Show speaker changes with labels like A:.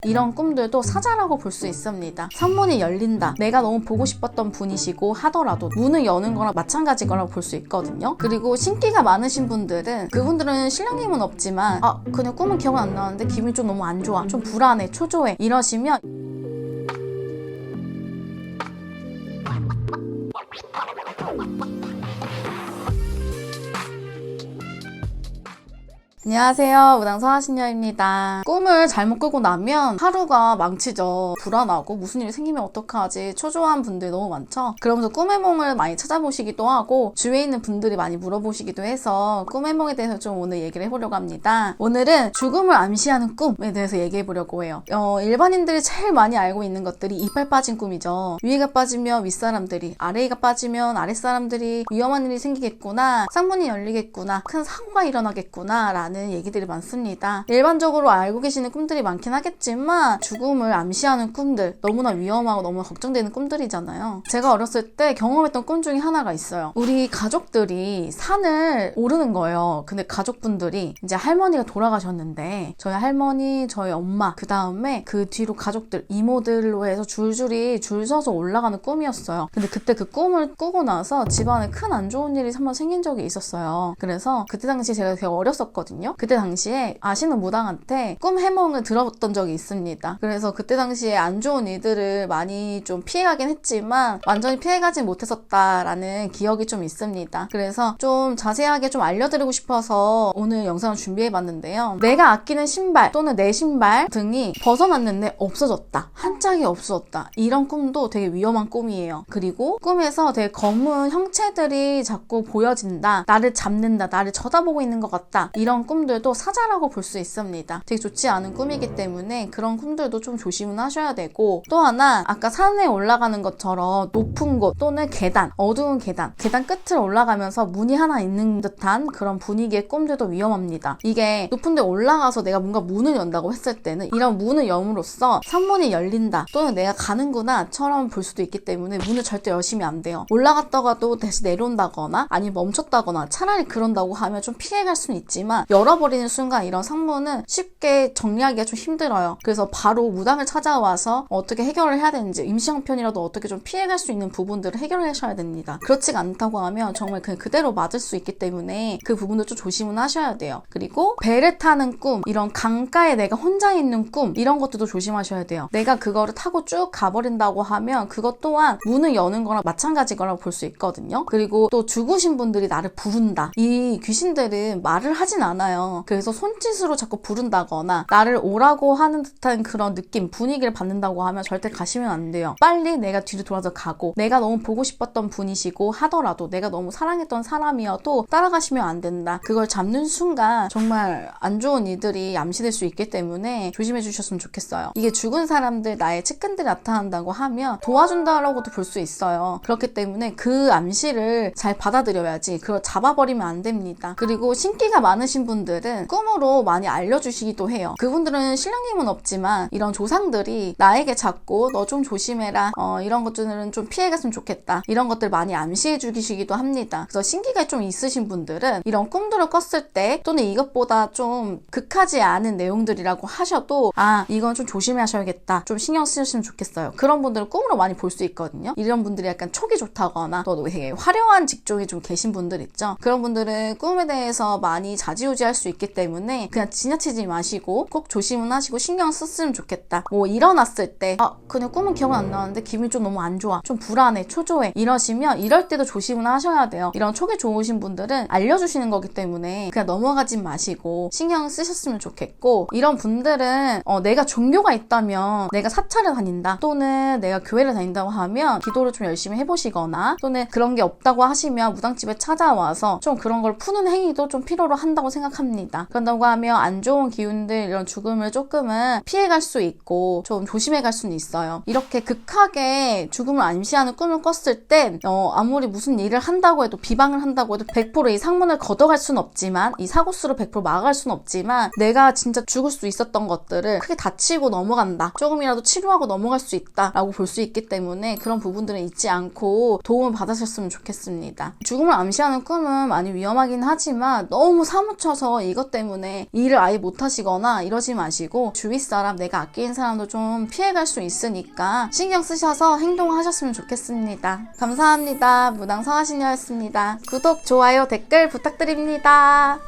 A: 이런 꿈들도 사자라고 볼 수 있습니다. 산문이 열린다. 내가 너무 보고 싶었던 분이시고 하더라도 문을 여는 거랑 마찬가지 거라고 볼 수 있거든요. 그리고 신기가 많으신 분들은 그분들은 신령님은 없지만 그냥 꿈은 기억은 안 나는데 기분이 좀 너무 안 좋아. 좀 불안해. 초조해. 이러시면 안녕하세요. 무당 서하신녀입니다. 꿈을 잘못 꾸고 나면 하루가 망치죠. 불안하고 무슨 일이 생기면 어떡하지? 초조한 분들 너무 많죠? 그러면서 꿈의 몽을 많이 찾아보시기도 하고 주위에 있는 분들이 많이 물어보시기도 해서 꿈의 몽에 대해서 좀 오늘 얘기를 해보려고 합니다. 오늘은 죽음을 암시하는 꿈에 대해서 얘기해보려고 해요. 일반인들이 제일 많이 알고 있는 것들이 이빨 빠진 꿈이죠. 위에가 빠지면 윗사람들이, 아래가 빠지면 아랫사람들이 위험한 일이 생기겠구나, 쌍문이 열리겠구나, 큰 사고가 일어나겠구나 라는 얘기들이 많습니다. 일반적으로 알고 계시는 꿈들이 많긴 하겠지만 죽음을 암시하는 꿈들, 너무나 위험하고 너무 걱정되는 꿈들이잖아요. 제가 어렸을 때 경험했던 꿈 중에 하나가 있어요. 우리 가족들이 산을 오르는 거예요. 근데 가족분들이 이제 할머니가 돌아가셨는데 저희 할머니, 저희 엄마, 그 다음에 그 뒤로 가족들, 이모들로 해서 줄줄이 줄 서서 올라가는 꿈이었어요. 근데 그때 그 꿈을 꾸고 나서 집안에 큰 안 좋은 일이 한번 생긴 적이 있었어요. 그래서 그때 당시 제가 되게 어렸었거든요. 그때 당시에 아시는 무당한테 꿈 해몽을 들었던 적이 있습니다. 그래서 그때 당시에 안 좋은 일들을 많이 좀 피해가긴 했지만 완전히 피해가진 못했었다라는 기억이 좀 있습니다. 그래서 좀 자세하게 좀 알려드리고 싶어서 오늘 영상을 준비해봤는데요. 내가 아끼는 신발 또는 내 신발 등이 벗어났는데 없어졌다. 한 짝이 없어졌다. 이런 꿈도 되게 위험한 꿈이에요. 그리고 꿈에서 되게 검은 형체들이 자꾸 보여진다. 나를 잡는다. 나를 쳐다보고 있는 것 같다. 이런 꿈들도 사자라고 볼 수 있습니다. 되게 좋지 않은 꿈이기 때문에 그런 꿈들도 좀 조심은 하셔야 되고, 또 하나 아까 산에 올라가는 것처럼 높은 곳 또는 계단, 어두운 계단 끝을 올라가면서 문이 하나 있는 듯한 그런 분위기의 꿈들도 위험합니다. 이게 높은 데 올라가서 내가 뭔가 문을 연다고 했을 때는 이런 문을 열므로써 산문이 열린다 또는 내가 가는구나 처럼 볼 수도 있기 때문에 문을 절대 여시면 안 돼요. 올라갔다가도 다시 내려온다거나 아니면 멈췄다거나 차라리 그런다고 하면 좀 피해갈 수는 있지만 열어버리는 순간 이런 상문은 쉽게 정리하기가 좀 힘들어요. 그래서 바로 무당을 찾아와서 어떻게 해결을 해야 되는지, 임시형편이라도 어떻게 좀 피해갈 수 있는 부분들을 해결하셔야 됩니다. 그렇지가 않다고 하면 정말 그냥 그대로 맞을 수 있기 때문에 그 부분도 좀 조심은 하셔야 돼요. 그리고 배를 타는 꿈, 이런 강가에 내가 혼자 있는 꿈, 이런 것들도 조심하셔야 돼요. 내가 그거를 타고 쭉 가버린다고 하면 그것 또한 문을 여는 거랑 마찬가지 거라고 볼 수 있거든요. 그리고 또 죽으신 분들이 나를 부른다. 이 귀신들은 말을 하진 않아요. 그래서 손짓으로 자꾸 부른다거나 나를 오라고 하는 듯한 그런 느낌, 분위기를 받는다고 하면 절대 가시면 안 돼요. 빨리 내가 뒤로 돌아서 가고, 내가 너무 보고 싶었던 분이시고 하더라도, 내가 너무 사랑했던 사람이어도 따라가시면 안 된다. 그걸 잡는 순간 정말 안 좋은 일들이 암시될 수 있기 때문에 조심해 주셨으면 좋겠어요. 이게 죽은 사람들, 나의 측근들이 나타난다고 하면 도와준다라고도 볼 수 있어요. 그렇기 때문에 그 암시를 잘 받아들여야지 그걸 잡아버리면 안 됩니다. 그리고 신기가 많으신 분들은 꿈으로 많이 알려주시기도 해요. 그분들은 신령님은 없지만 이런 조상들이 나에게 자꾸 너 좀 조심해라, 이런 것들은 좀 피해갔으면 좋겠다, 이런 것들 많이 암시해 주시기도 합니다. 그래서 신기가 좀 있으신 분들은 이런 꿈들을 꿨을 때 또는 이것보다 좀 극하지 않은 내용들이라고 하셔도 이건 좀 조심하셔야겠다, 좀 신경 쓰셨으면 좋겠어요. 그런 분들은 꿈으로 많이 볼 수 있거든요. 이런 분들이 약간 촉이 좋다거나 또 되게 화려한 직종에 좀 계신 분들 있죠. 그런 분들은 꿈에 대해서 많이 좌지우지할 수 있기 때문에 그냥 지나치지 마시고 꼭 조심은 하시고 신경 썼으면 좋겠다. 뭐 일어났을 때 그냥 꿈은 기억은 안 나는데 기분이 좀 너무 안 좋아, 좀 불안해, 초조해 이러시면 이럴 때도 조심은 하셔야 돼요. 이런 촉이 좋으신 분들은 알려주시는 거기 때문에 그냥 넘어가지 마시고 신경 쓰셨으면 좋겠고, 이런 분들은 내가 종교가 있다면 내가 사찰을 다닌다 또는 내가 교회를 다닌다고 하면 기도를 좀 열심히 해보시거나, 또는 그런 게 없다고 하시면 무당집에 찾아와서 좀 그런 걸 푸는 행위도 좀 필요로 한다고 생각합니다. 그런다고 하면 안 좋은 기운들, 이런 죽음을 조금은 피해갈 수 있고 좀 조심해갈 수는 있어요. 이렇게 극하게 죽음을 암시하는 꿈을 꿨을 땐 아무리 무슨 일을 한다고 해도, 비방을 한다고 해도 100% 이 상문을 걷어갈 수는 없지만, 이 사고수를 100% 막아갈 수는 없지만, 내가 진짜 죽을 수 있었던 것들을 크게 다치고 넘어간다, 조금이라도 치료하고 넘어갈 수 있다 라고 볼 수 있기 때문에 그런 부분들은 잊지 않고 도움을 받으셨으면 좋겠습니다. 죽음을 암시하는 꿈은 많이 위험하긴 하지만 너무 사무쳐서 힘드셔서 이것 때문에 일을 아예 못하시거나 이러지 마시고 주위 사람, 내가 아끼는 사람도 좀 피해갈 수 있으니까 신경 쓰셔서 행동하셨으면 좋겠습니다. 감사합니다. 무당 성하신녀였습니다. 구독, 좋아요, 댓글 부탁드립니다.